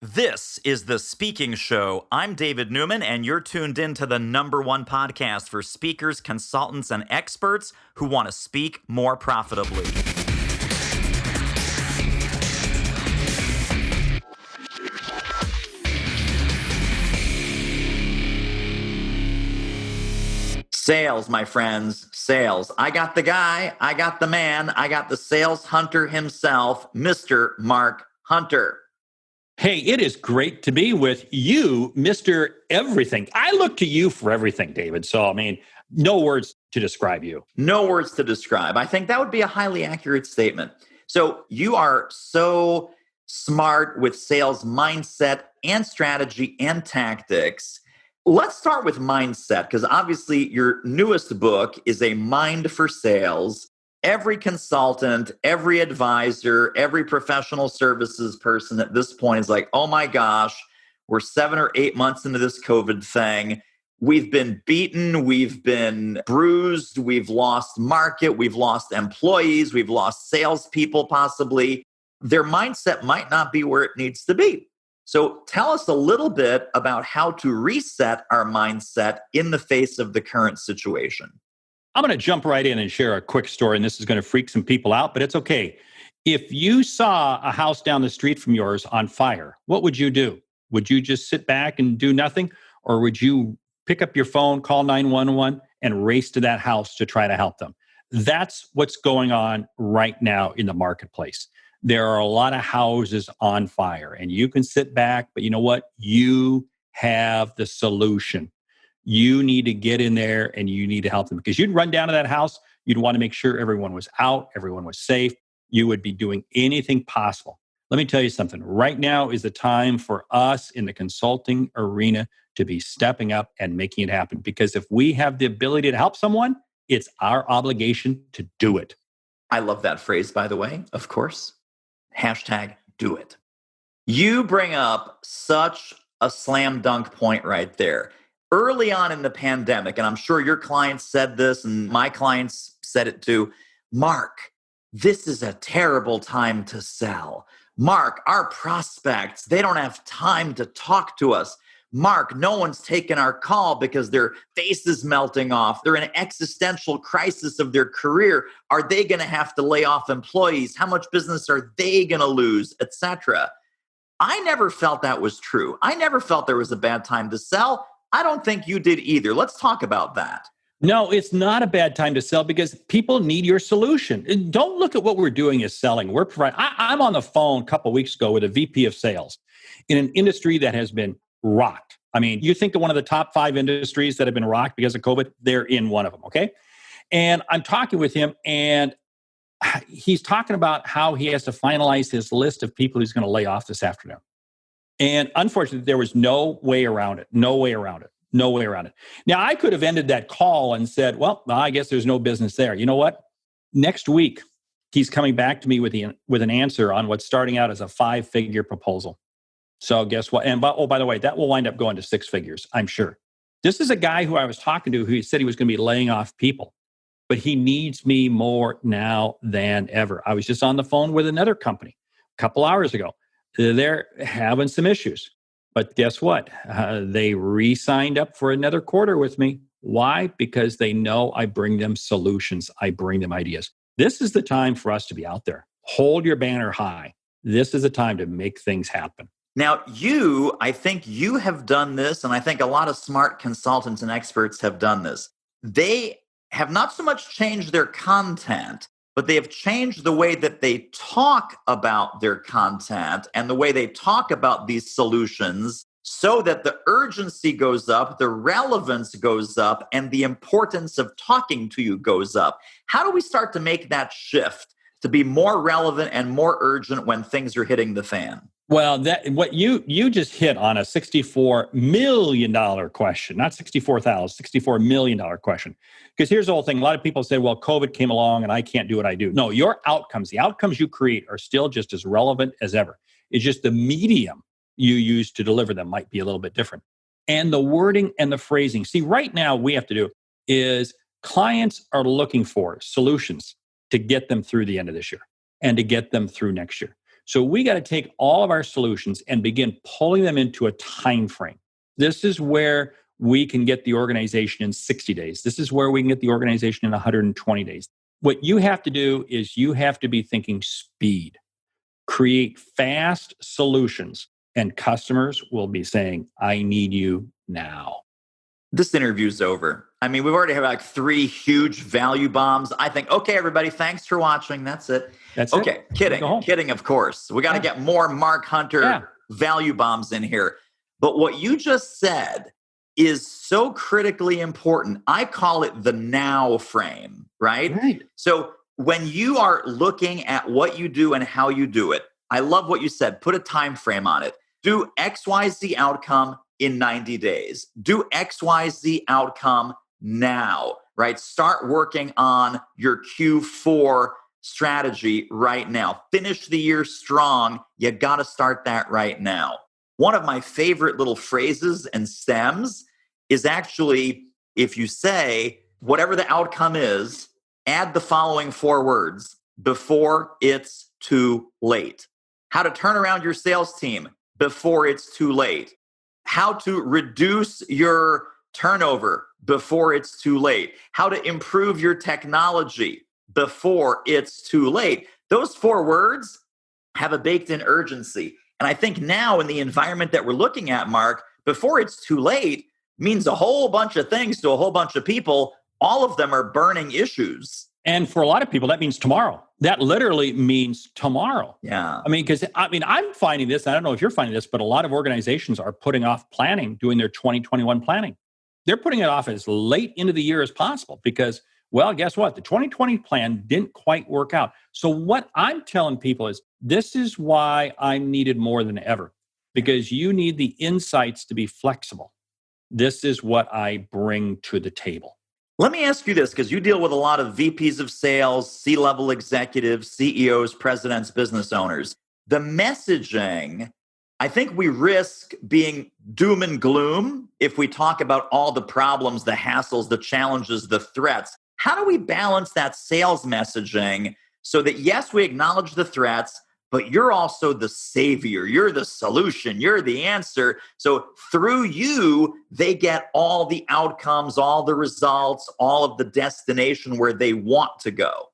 This is The Speaking Show. I'm David Newman, and you're tuned in to the #1 podcast for speakers, consultants, and experts who want to speak more profitably. Sales, my friends, sales. I got the guy, I got the man, I got the sales hunter himself, Mr. Mark Hunter. Hey, it is great to be with you, Mr. Everything. I look to you for everything, David. So, no words to describe you. No words to describe. I think that would be a highly accurate statement. So you are so smart with sales mindset and strategy and tactics. Let's start with mindset, because obviously your newest book is A Mind for Sales. Every consultant, every advisor, every professional services person at this point is like, oh my gosh, we're 7 or 8 months into this COVID thing. We've been beaten, we've been bruised, we've lost market, we've lost employees, we've lost salespeople possibly. Their mindset might not be where it needs to be. So tell us a little bit about how to reset our mindset in the face of the current situation. I'm going to jump right in and share a quick story, and this is going to freak some people out, but it's okay. If you saw a house down the street from yours on fire, what would you do? Would you just sit back and do nothing? Or would you pick up your phone, call 911, and race to that house to try to help them? That's what's going on right now in the marketplace. There are a lot of houses on fire, and you can sit back, but you know what? You have the solution. You need to get in there and you need to help them, because you'd run down to that house. You'd want to make sure everyone was out, everyone was safe. You would be doing anything possible. Let me tell you something. Right now is the time for us in the consulting arena to be stepping up and making it happen. Because if we have the ability to help someone, it's our obligation to do it. I love that phrase, by the way, of course. #do it. You bring up such a slam dunk point right there. Early on in the pandemic, and I'm sure your clients said this and my clients said it too, Mark, this is a terrible time to sell. Mark, our prospects, they don't have time to talk to us. Mark, no one's taking our call because their face is melting off. They're in an existential crisis of their career. Are they going to have to lay off employees? How much business are they going to lose, etc.? I never felt that was true. I never felt there was a bad time to sell. I don't think you did either. Let's talk about that. No, it's not a bad time to sell because people need your solution. And don't look at what we're doing as selling. We're providing. I'm on the phone a couple of weeks ago with a VP of sales in an industry that has been rocked. You think of one of the top 5 industries that have been rocked because of COVID, they're in one of them, okay? And I'm talking with him, and he's talking about how he has to finalize his list of people he's going to lay off this afternoon. And unfortunately, there was no way around it. No way around it. Now, I could have ended that call and said, well, I guess there's no business there. You know what? Next week, he's coming back to me with an answer on what's starting out as a 5-figure proposal. So guess what? And by the way, that will wind up going to 6 figures, I'm sure. This is a guy who I was talking to who said he was going to be laying off people, but he needs me more now than ever. I was just on the phone with another company a couple hours ago. They're having some issues. But guess what? They re-signed up for another quarter with me. Why? Because they know I bring them solutions. I bring them ideas. This is the time for us to be out there. Hold your banner high. This is the time to make things happen. Now, I think you have done this, and I think a lot of smart consultants and experts have done this. They have not so much changed their content, but they have changed the way that they talk about their content and the way they talk about these solutions so that the urgency goes up, the relevance goes up, and the importance of talking to you goes up. How do we start to make that shift to be more relevant and more urgent when things are hitting the fan? Well, what you just hit on a $64 million question, not 64,000, $64 million question. Because here's the whole thing. A lot of people say, well, COVID came along and I can't do what I do. No, your outcomes, the outcomes you create are still just as relevant as ever. It's just the medium you use to deliver them might be a little bit different. And the wording and the phrasing. See, right now we have to do is clients are looking for solutions to get them through the end of this year and to get them through next year. So we got to take all of our solutions and begin pulling them into a time frame. This is where we can get the organization in 60 days. This is where we can get the organization in 120 days. What you have to do is you have to be thinking speed. Create fast solutions, and customers will be saying, I need you now. This interview's over. I mean, we've already had like 3 huge value bombs. I think, okay, everybody, thanks for watching. That's it. That's okay, it. kidding, of course. We got to get more Mark Hunter value bombs in here. But what you just said is so critically important. I call it the now frame, right? So when you are looking at what you do and how you do it, I love what you said. Put a time frame on it. Do XYZ outcome in 90 days. Do XYZ outcome now, right? Start working on your Q4 strategy right now. Finish the year strong. You got to start that right now. One of my favorite little phrases and stems is actually, if you say, whatever the outcome is, add the following 4 words: before it's too late. How to turn around your sales team before it's too late. How to reduce your turnover before it's too late. How to improve your technology before it's too late. Those 4 words have a baked-in urgency. And I think now in the environment that we're looking at, Mark, before it's too late means a whole bunch of things to a whole bunch of people. All of them are burning issues. And for a lot of people, that means tomorrow. That literally means tomorrow. Yeah. I'm finding this. I don't know if you're finding this, but a lot of organizations are putting off planning, doing their 2021 planning. They're putting it off as late into the year as possible because, well, guess what? The 2020 plan didn't quite work out. So what I'm telling people is this is why I'm needed more than ever, because you need the insights to be flexible. This is what I bring to the table. Let me ask you this, because you deal with a lot of VPs of sales, C-level executives, CEOs, presidents, business owners. The messaging, I think we risk being doom and gloom if we talk about all the problems, the hassles, the challenges, the threats. How do we balance that sales messaging so that, yes, we acknowledge the threats, but you're also the savior, you're the solution, you're the answer. So through you, they get all the outcomes, all the results, all of the destination where they want to go.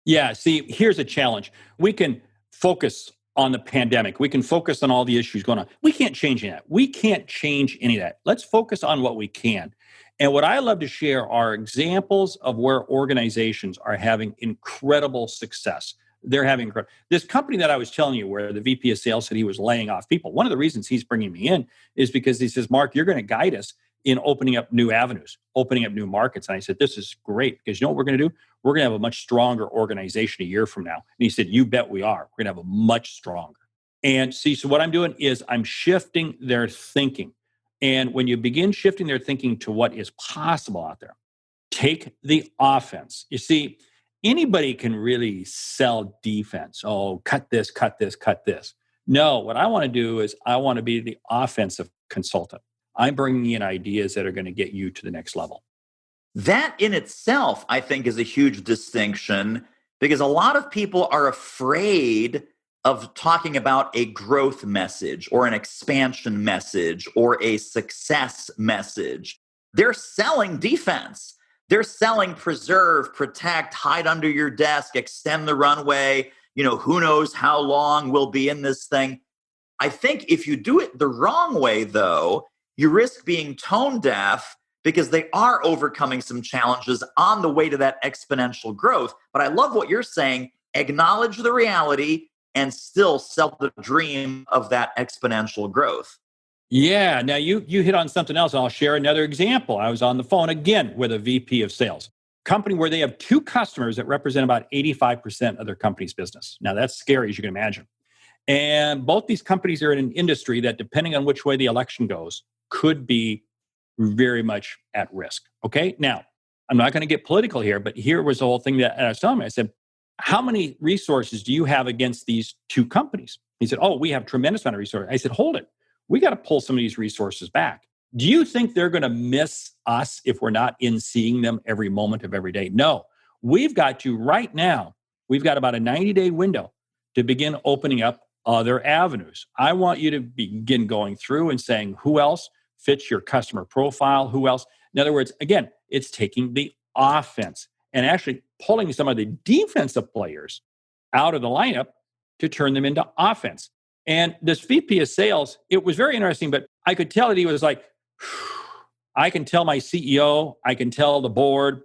Yeah, see, here's a challenge. We can focus on the pandemic. We can focus on all the issues going on. We can't change any of that. We can't change any of that. Let's focus on what we can. And what I love to share are examples of where organizations are having incredible success. They're having this company that I was telling you where the VP of sales said he was laying off people. One of the reasons he's bringing me in is because he says, Mark, you're going to guide us in opening up new avenues, opening up new markets. And I said, this is great because you know what we're going to do? We're going to have a much stronger organization a year from now. And he said, you bet we are. We're going to have a much stronger. And see, so what I'm doing is I'm shifting their thinking. And when you begin shifting their thinking to what is possible out there, take the offense. You see, anybody can really sell defense. Oh, cut this, cut this, cut this. No, what I want to do is I want to be the offensive consultant. I'm bringing in ideas that are going to get you to the next level. That in itself, I think, is a huge distinction because a lot of people are afraid of talking about a growth message or an expansion message or a success message. They're selling defense. They're selling preserve, protect, hide under your desk, extend the runway. Who knows how long we'll be in this thing. I think if you do it the wrong way, though, you risk being tone deaf because they are overcoming some challenges on the way to that exponential growth. But I love what you're saying. Acknowledge the reality and still sell the dream of that exponential growth. Yeah. Now you hit on something else. I'll share another example. I was on the phone again with a VP of sales, company where they have 2 customers that represent about 85% of their company's business. Now that's scary, as you can imagine. And both these companies are in an industry that, depending on which way the election goes, could be very much at risk. Okay. Now, I'm not going to get political here, but here was the whole thing that I was telling him. I said, how many resources do you have against these 2 companies? He said, we have a tremendous amount of resources. I said, hold it. We got to pull some of these resources back. Do you think they're going to miss us if we're not in seeing them every moment of every day? No. We've got to, right now, we've got about a 90-day window to begin opening up other avenues. I want you to begin going through and saying, who else fits your customer profile? Who else? In other words, again, it's taking the offense and actually pulling some of the defensive players out of the lineup to turn them into offense. And this VP of sales, it was very interesting, but I could tell that he was like, I can tell my CEO, I can tell the board,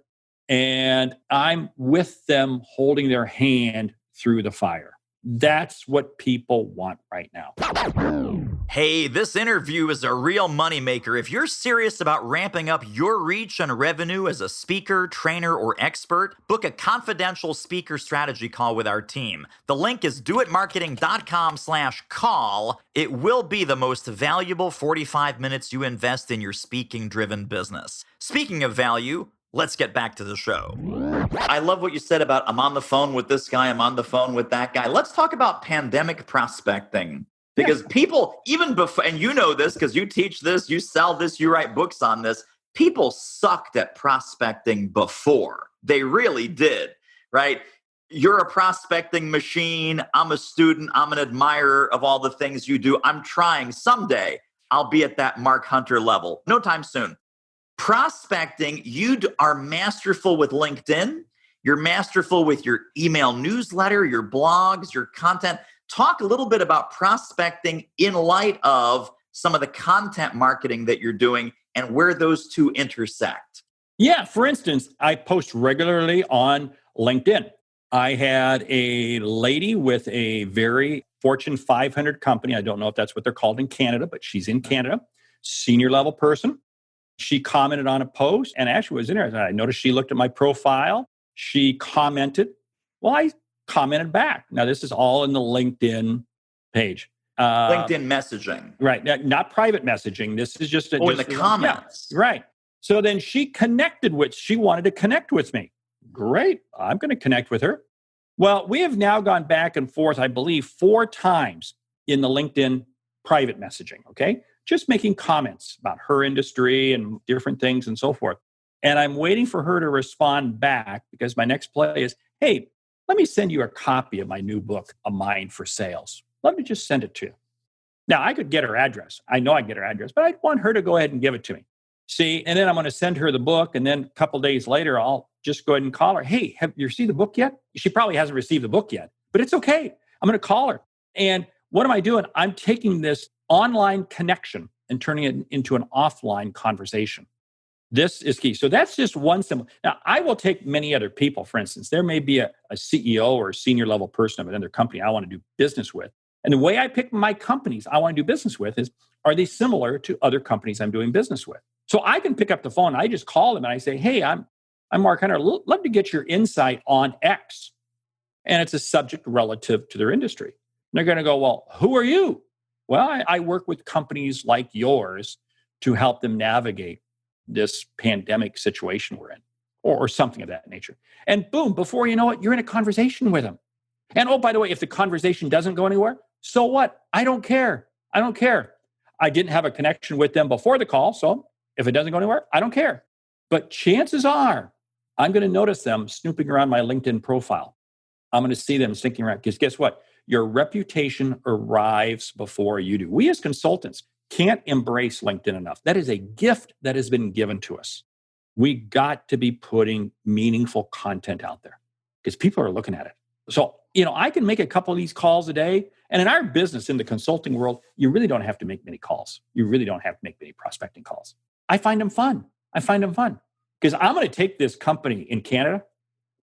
and I'm with them holding their hand through the fire. That's what people want right now. Hey, this interview is a real moneymaker. If you're serious about ramping up your reach and revenue as a speaker, trainer, or expert, book a confidential speaker strategy call with our team. The link is doitmarketing.com/call. It will be the most valuable 45 minutes you invest in your speaking-driven business. Speaking of value, let's get back to the show. I love what you said about I'm on the phone with this guy, I'm on the phone with that guy. Let's talk about pandemic prospecting. Because people, even before, and you know this because you teach this, you sell this, you write books on this, people sucked at prospecting before. They really did, right? You're a prospecting machine. I'm a student. I'm an admirer of all the things you do. I'm trying someday. I'll be at that Mark Hunter level. No time soon. Prospecting, you are masterful with LinkedIn. You're masterful with your email newsletter, your blogs, your content. Talk a little bit about prospecting in light of some of the content marketing that you're doing and where those two intersect. Yeah, for instance, I post regularly on LinkedIn. I had a lady with a very Fortune 500 company. I don't know if that's what they're called in Canada, but she's in Canada, senior level person. She commented on a post and actually was interested. I noticed she looked at my profile. She commented. Well, I commented back. Now, this is all in the LinkedIn page. LinkedIn messaging. Right. Not private messaging. This is just... in the comments. Yeah, right. So then she wanted to connect with me. Great. I'm going to connect with her. Well, we have now gone back and forth, I believe, 4 times in the LinkedIn private messaging. Okay. Just making comments about her industry and different things and so forth. And I'm waiting for her to respond back because my next play is, hey, let me send you a copy of my new book, A Mind for Sales. Let me just send it to you. Now, I could get her address. I know I can get her address, but I want her to go ahead and give it to me. See, and then I'm going to send her the book. And then a couple of days later, I'll just go ahead and call her. Hey, have you received the book yet? She probably hasn't received the book yet, but it's okay. I'm going to call her. And what am I doing? I'm taking this online connection and turning it into an offline conversation. This is key. So that's just one symbol. Now, I will take many other people, for instance. There may be a CEO or a senior level person of another company I want to do business with. And the way I pick my companies I want to do business with is, are they similar to other companies I'm doing business with? So I can pick up the phone. I just call them and I say, hey, I'm Mark Hunter. Love to get your insight on X. And it's a subject relative to their industry. And they're going to go, well, who are you? Well, I work with companies like yours to help them navigate this pandemic situation we're in, or something of that nature. And boom, before you know it, you're in a conversation with them. And oh, by the way, if the conversation doesn't go anywhere, so what? I don't care. I didn't have a connection with them before the call, so if it doesn't go anywhere, I don't care. But chances are, I'm going to notice them snooping around my LinkedIn profile. I'm going to see them sneaking around, because guess what? Your reputation arrives before you do. We as consultants can't embrace LinkedIn enough. That is a gift that has been given to us. We got to be putting meaningful content out there because people are looking at it. So, I can make a couple of these calls a day. And in our business, in the consulting world, you really don't have to make many calls. You really don't have to make many prospecting calls. I find them fun because I'm going to take this company in Canada.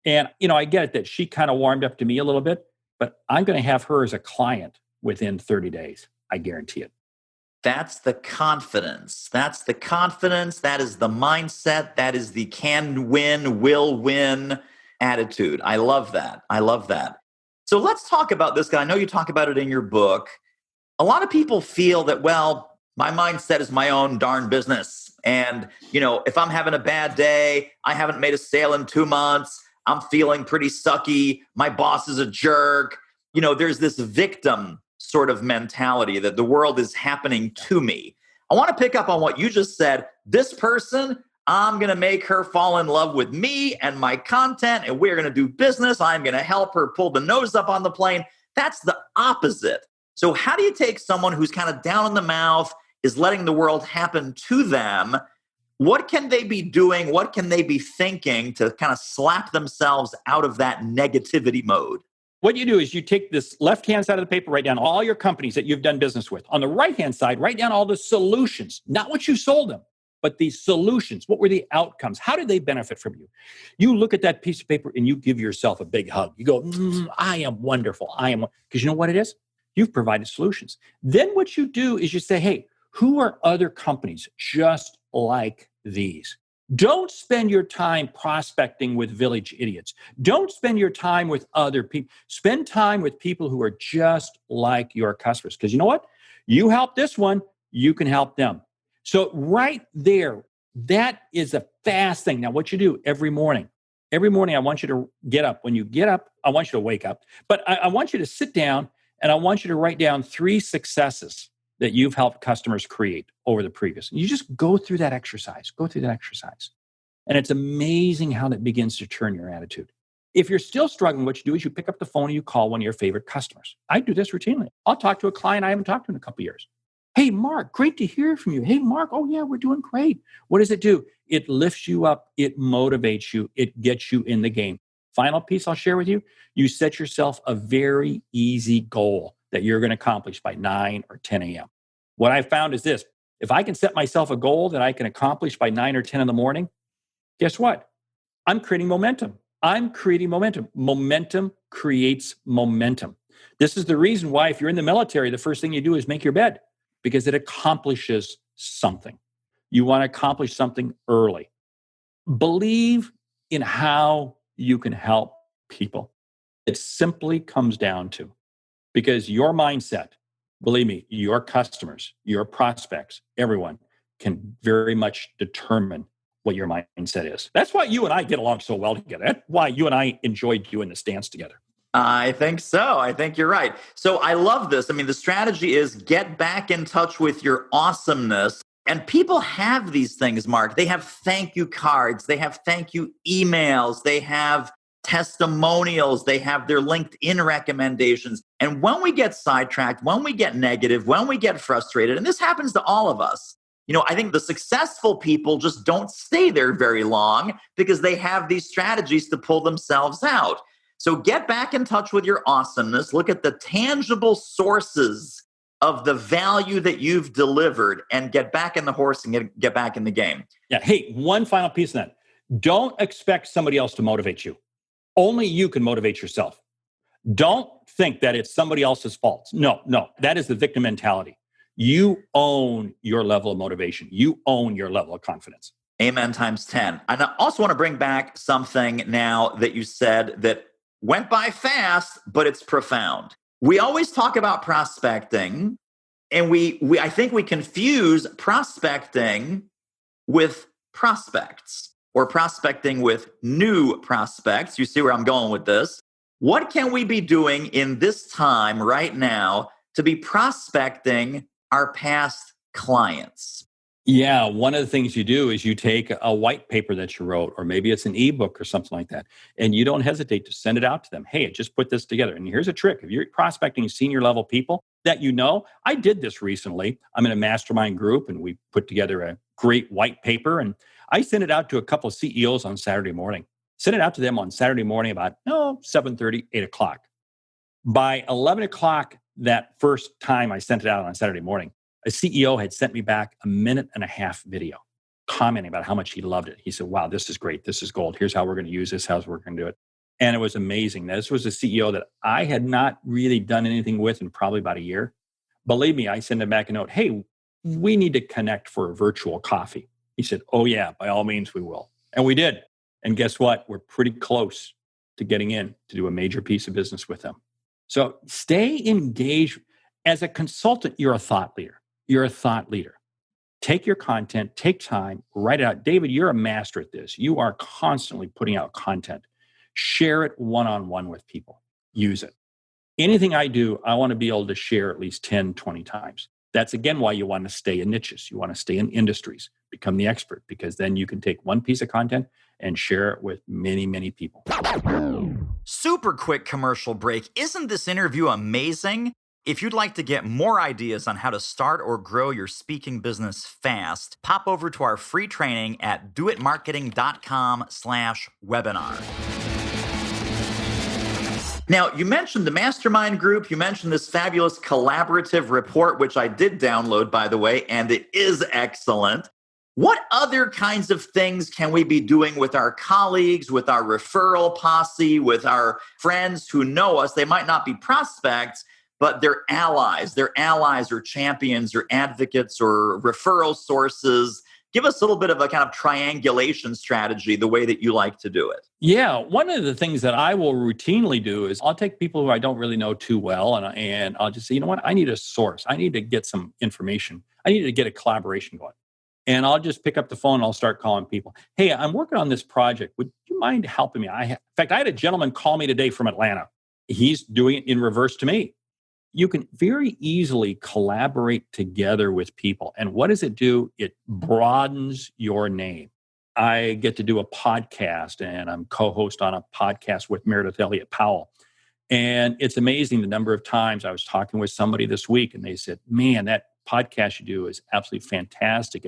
And, I get it that she kind of warmed up to me a little bit, but I'm going to have her as a client within 30 days. I guarantee it. That's the confidence. That is the mindset. That is the can win, will win attitude. I love that. So let's talk about this guy. I know you talk about it in your book. A lot of people feel that, well, my mindset is my own darn business. And, if I'm having a bad day, I haven't made a sale in 2 months, I'm feeling pretty sucky, my boss is a jerk. There's this victim sort of mentality that the world is happening to me. I want to pick up on what you just said. This person, I'm going to make her fall in love with me and my content, and we're going to do business. I'm going to help her pull the nose up on the plane. That's the opposite. So how do you take someone who's kind of down in the mouth, is letting the world happen to them? What can they be doing? What can they be thinking to kind of slap themselves out of that negativity mode? What you do is you take this left-hand side of the paper, write down all your companies that you've done business with. On the right-hand side, write down all the solutions, not what you sold them, but the solutions. What were the outcomes? How did they benefit from you? You look at that piece of paper and you give yourself a big hug. You go, I am wonderful. Because you know what it is? You've provided solutions. Then what you do is you say, hey, who are other companies just like these? Don't spend your time prospecting with village idiots. Don't spend your time with other people. Spend time with people who are just like your customers. Because you know what? You help this one, you can help them. So right there, that is a fast thing. Now, what you do every morning, I want you to get up. When you get up, I want you to wake up. But I want you to sit down and I want you to write down 3 successes that you've helped customers create over the previous. And you just go through that exercise. And it's amazing how that begins to turn your attitude. If you're still struggling, what you do is you pick up the phone and you call one of your favorite customers. I do this routinely. I'll talk to a client I haven't talked to in a couple of years. Hey, Mark, great to hear from you. Hey, Mark, oh yeah, we're doing great. What does it do? It lifts you up. It motivates you. It gets you in the game. Final piece I'll share with you. You set yourself a very easy goal that you're going to accomplish by 9 or 10 a.m. What I found is this. If I can set myself a goal that I can accomplish by 9 or 10 in the morning, guess what? I'm creating momentum. Momentum creates momentum. This is the reason why if you're in the military, the first thing you do is make your bed because it accomplishes something. You want to accomplish something early. Believe in how you can help people. It simply comes down to, because your mindset, believe me, your customers, your prospects, everyone can very much determine what your mindset is. That's why you and I get along so well together. That's why you and I enjoy doing this dance together. I think so. I think you're right. So I love this. I mean, the strategy is get back in touch with your awesomeness. And people have these things, Mark. They have thank you cards. They have thank you emails. They have testimonials. They have their LinkedIn recommendations. And when we get sidetracked, when we get negative, when we get frustrated, and this happens to all of us, I think the successful people just don't stay there very long because they have these strategies to pull themselves out. So get back in touch with your awesomeness. Look at the tangible sources of the value that you've delivered and get back in the horse and get back in the game. Yeah. Hey, one final piece of that. Don't expect somebody else to motivate you. Only you can motivate yourself. Don't think that it's somebody else's fault. No. That is the victim mentality. You own your level of motivation. You own your level of confidence. Amen times 10. And I also want to bring back something now that you said that went by fast, but it's profound. We always talk about prospecting, and I think we confuse prospecting with prospects or prospecting with new prospects. You see where I'm going with this? What can we be doing in this time right now to be prospecting our past clients? Yeah, one of the things you do is you take a white paper that you wrote, or maybe it's an ebook or something like that, and you don't hesitate to send it out to them. Hey, just put this together. And here's a trick. If you're prospecting senior level people that I did this recently. I'm in a mastermind group, and we put together a great white paper, and I sent it out to a couple of CEOs on Saturday morning. Sent it out to them on Saturday morning about 7:30, 8 o'clock. By 11 o'clock that first time I sent it out on Saturday morning, a CEO had sent me back a 1.5-minute video commenting about how much he loved it. He said, wow, this is great. This is gold. Here's how we're going to use this. How's we're going to do it. And it was amazing. This was a CEO that I had not really done anything with in probably about a year. Believe me, I sent him back a note. Hey, we need to connect for a virtual coffee. He said, oh yeah, by all means we will. And we did. And guess what? We're pretty close to getting in to do a major piece of business with them. So stay engaged. As a consultant, you're a thought leader. You're a thought leader. Take your content, take time, write it out. David, you're a master at this. You are constantly putting out content. Share it one-on-one with people. Use it. Anything I do, I want to be able to share at least 10, 20 times. That's again why you want to stay in niches. You want to stay in industries, become the expert, because then you can take one piece of content and share it with many, many people. Super quick commercial break. Isn't this interview amazing? If you'd like to get more ideas on how to start or grow your speaking business fast, pop over to our free training at doitmarketing.com/webinar. Now, you mentioned the mastermind group. You mentioned this fabulous collaborative report, which I did download, by the way, and it is excellent. What other kinds of things can we be doing with our colleagues, with our referral posse, with our friends who know us? They might not be prospects, but they're allies. They're allies or champions or advocates or referral sources. Give us a little bit of a kind of triangulation strategy, the way that you like to do it. Yeah, one of the things that I will routinely do is I'll take people who I don't really know too well, and I'll just say, you know what, I need a source. I need to get some information. I need to get a collaboration going. And I'll just pick up the phone and I'll start calling people. Hey, I'm working on this project. Would you mind helping me? In fact, I had a gentleman call me today from Atlanta. He's doing it in reverse to me. You can very easily collaborate together with people. And what does it do? It broadens your name. I get to do a podcast, and I'm co-host on a podcast with Meredith Elliott Powell. And it's amazing the number of times I was talking with somebody this week and they said, man, that podcast you do is absolutely fantastic.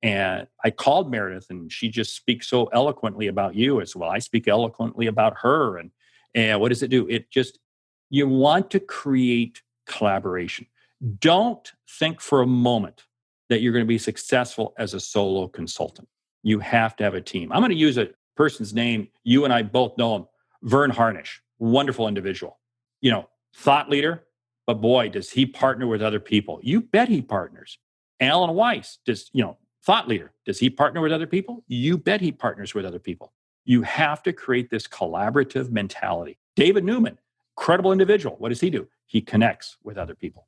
And I called Meredith and she just speaks so eloquently about you as well. I speak eloquently about her. And what does it do? You want to create collaboration. Don't think for a moment that you're going to be successful as a solo consultant. You have to have a team. I'm going to use a person's name. You and I both know him, Vern Harnish, wonderful individual, thought leader, but boy, does he partner with other people. You bet he partners. Alan Weiss, thought leader. Does he partner with other people? You bet he partners with other people. You have to create this collaborative mentality. David Newman, incredible individual. What does he do? He connects with other people.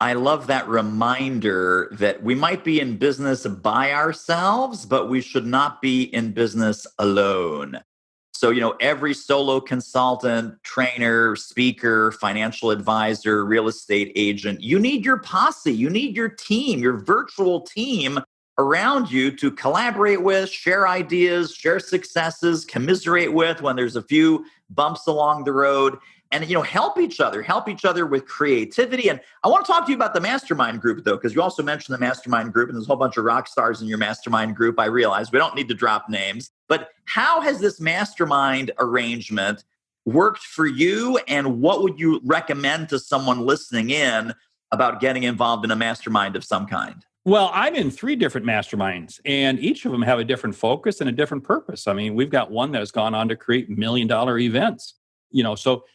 I love that reminder that we might be in business by ourselves, but we should not be in business alone. So, every solo consultant, trainer, speaker, financial advisor, real estate agent, you need your posse, you need your team, your virtual team around you to collaborate with, share ideas, share successes, commiserate with when there's a few bumps along the road, and help each other with creativity. And I want to talk to you about the mastermind group, though, because you also mentioned the mastermind group, and there's a whole bunch of rock stars in your mastermind group. I realize we don't need to drop names, but how has this mastermind arrangement worked for you, and what would you recommend to someone listening in about getting involved in a mastermind of some kind? Well, I'm in 3 different masterminds, and each of them have a different focus and a different purpose. I mean, we've got one that has gone on to create $1 million events. So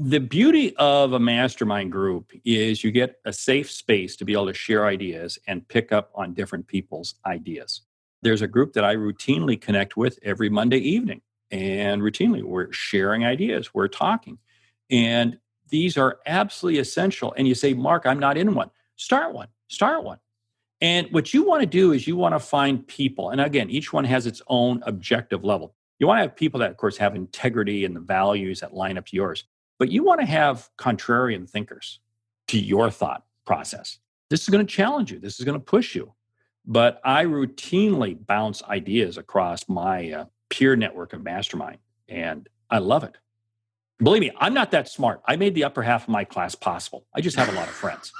the beauty of a mastermind group is you get a safe space to be able to share ideas and pick up on different people's ideas. There's a group that I routinely connect with every Monday evening, and routinely we're sharing ideas, we're talking. And these are absolutely essential. And you say, Mark, I'm not in one. Start one. And what you want to do is you want to find people. And again, each one has its own objective level. You want to have people that, of course, have integrity and the values that line up to yours. But you want to have contrarian thinkers to your thought process. This is going to challenge you. This is going to push you. But I routinely bounce ideas across my peer network of mastermind. And I love it. Believe me, I'm not that smart. I made the upper half of my class possible. I just have a lot of friends.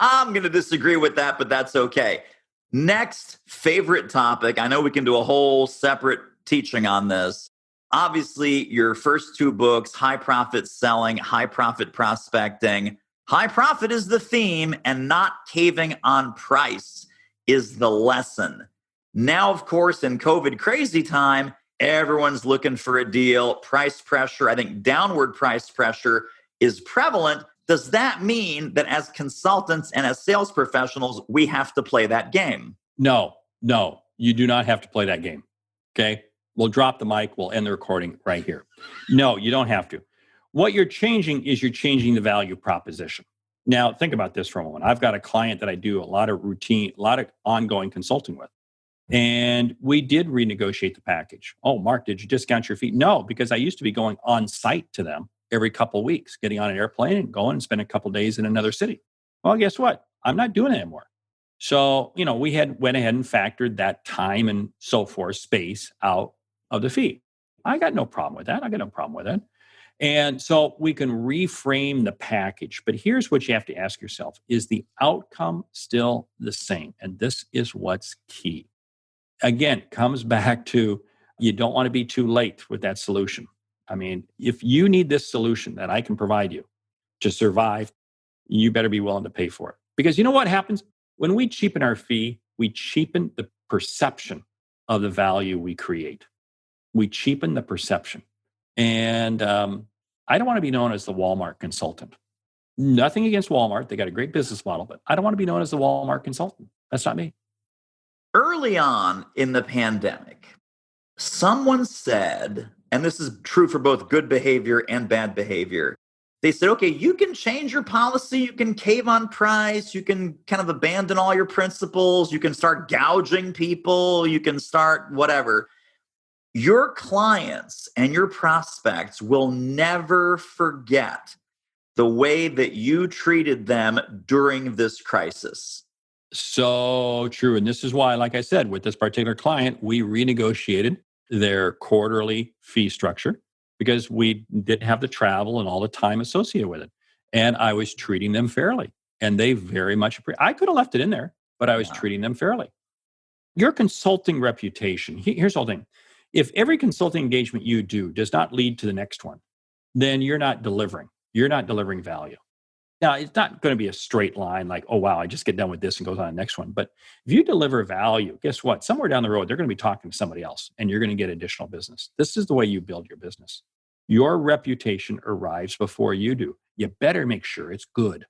I'm going to disagree with that, but that's okay. Next favorite topic. I know we can do a whole separate teaching on this. Obviously, your first 2 books, High Profit Selling, High Profit Prospecting. High profit is the theme, and not caving on price is the lesson. Now, of course, in COVID crazy time, everyone's looking for a deal. Price pressure, I think downward price pressure is prevalent. Does that mean that as consultants and as sales professionals, we have to play that game? No, you do not have to play that game. Okay? We'll drop the mic. We'll end the recording right here. No, you don't have to. What you're changing is you're changing the value proposition. Now, think about this for a moment. I've got a client that I do a lot of ongoing consulting with. And we did renegotiate the package. Oh, Mark, did you discount your fee? No, because I used to be going on site to them. every couple of weeks, getting on an airplane and going and spending a couple of days in another city. Well, guess what? I'm not doing it anymore. So, we went ahead and factored that time and so forth, space out of the fee. I got no problem with that. And so we can reframe the package. But here's what you have to ask yourself. Is the outcome still the same? And this is what's key. Again, it comes back to you don't want to be too late with that solution. I mean, if you need this solution that I can provide you to survive, you better be willing to pay for it. Because you know what happens? When we cheapen our fee, we cheapen the perception of the value we create. We cheapen the perception. And I don't want to be known as the Walmart consultant. Nothing against Walmart. They got a great business model, but I don't want to be known as the Walmart consultant. That's not me. Early on in the pandemic, someone said, and this is true for both good behavior and bad behavior, they said, okay, you can change your policy, you can cave on price, you can kind of abandon all your principles, you can start gouging people, you can start whatever. Your clients and your prospects will never forget the way that you treated them during this crisis. So true. And this is why, like I said, with this particular client, we renegotiated their quarterly fee structure because we didn't have the travel and all the time associated with it. And I was treating them fairly. And they very much appreciate. I could have left it in there, but I was treating them fairly. Your consulting reputation, here's the whole thing. If every consulting engagement you do does not lead to the next one, then you're not delivering. You're not delivering value. Now, it's not going to be a straight line like, oh, wow, I just get done with this and goes on to the next one. But if you deliver value, guess what? Somewhere down the road, they're going to be talking to somebody else and you're going to get additional business. This is the way you build your business. Your reputation arrives before you do. You better make sure it's good.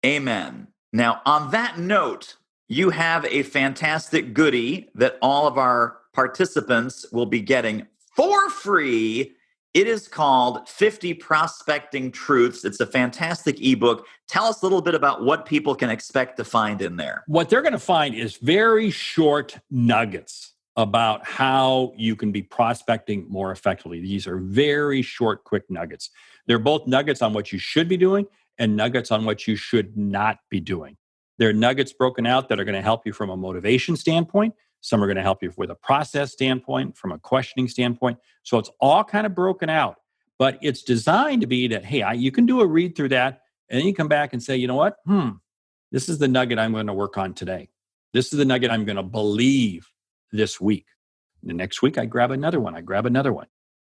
Amen. Now, on that note, you have a fantastic goodie that all of our participants will be getting for free. It is called 50 Prospecting Truths. It's a fantastic ebook. Tell us a little bit about what people can expect to find in there. What they're going to find is very short nuggets about how you can be prospecting more effectively. These are very short, quick nuggets. They're both nuggets on what you should be doing and nuggets on what you should not be doing. They're nuggets broken out that are going to help you from a motivation standpoint. Some are going to help you with a process standpoint, from a questioning standpoint. So it's all kind of broken out, but it's designed to be that, hey, you can do a read through that and then you come back and say, you know what? This is the nugget I'm going to work on today. This is the nugget I'm going to believe this week. The next week, I grab another one.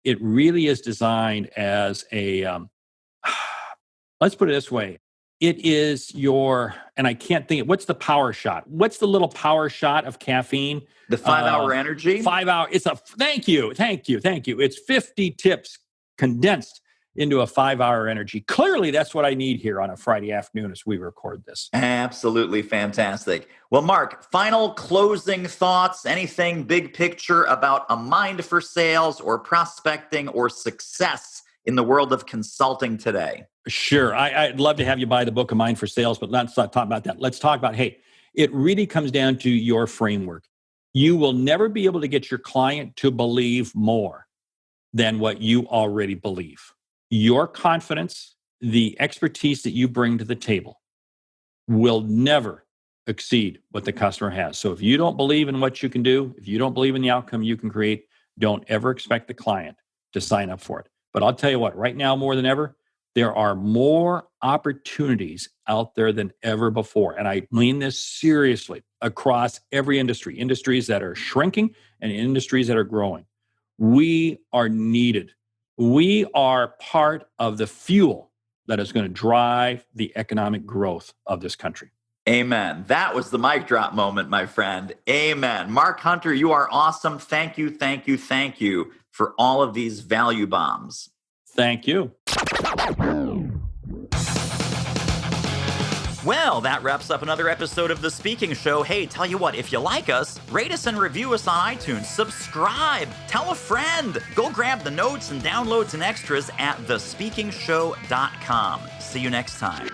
It really is designed as a, let's put it this way. It is and I can't think, what's the power shot? What's the little power shot of caffeine? The 5-hour energy? 5 hour. Thank you. It's 50 tips condensed into a 5-hour energy. Clearly, that's what I need here on a Friday afternoon as we record this. Absolutely fantastic. Well, Mark, final closing thoughts, anything big picture about a mind for sales or prospecting or success in the world of consulting today? Sure. I'd love to have you buy the book, A Mind for Sales, but let's not talk about that. Let's talk about, hey, it really comes down to your framework. You will never be able to get your client to believe more than what you already believe. Your confidence, the expertise that you bring to the table will never exceed what the customer has. So if you don't believe in what you can do, if you don't believe in the outcome you can create, don't ever expect the client to sign up for it. But I'll tell you what, right now more than ever, there are more opportunities out there than ever before. And I mean this seriously across every industry, industries that are shrinking and industries that are growing. We are needed. We are part of the fuel that is going to drive the economic growth of this country. Amen. That was the mic drop moment, my friend. Amen. Mark Hunter, you are awesome. Thank you for all of these value bombs. Thank you. Well, that wraps up another episode of The Speaking Show. Hey, tell you what, if you like us, rate us and review us on iTunes. Subscribe. Tell a friend. Go grab the notes and downloads and extras at thespeakingshow.com. See you next time.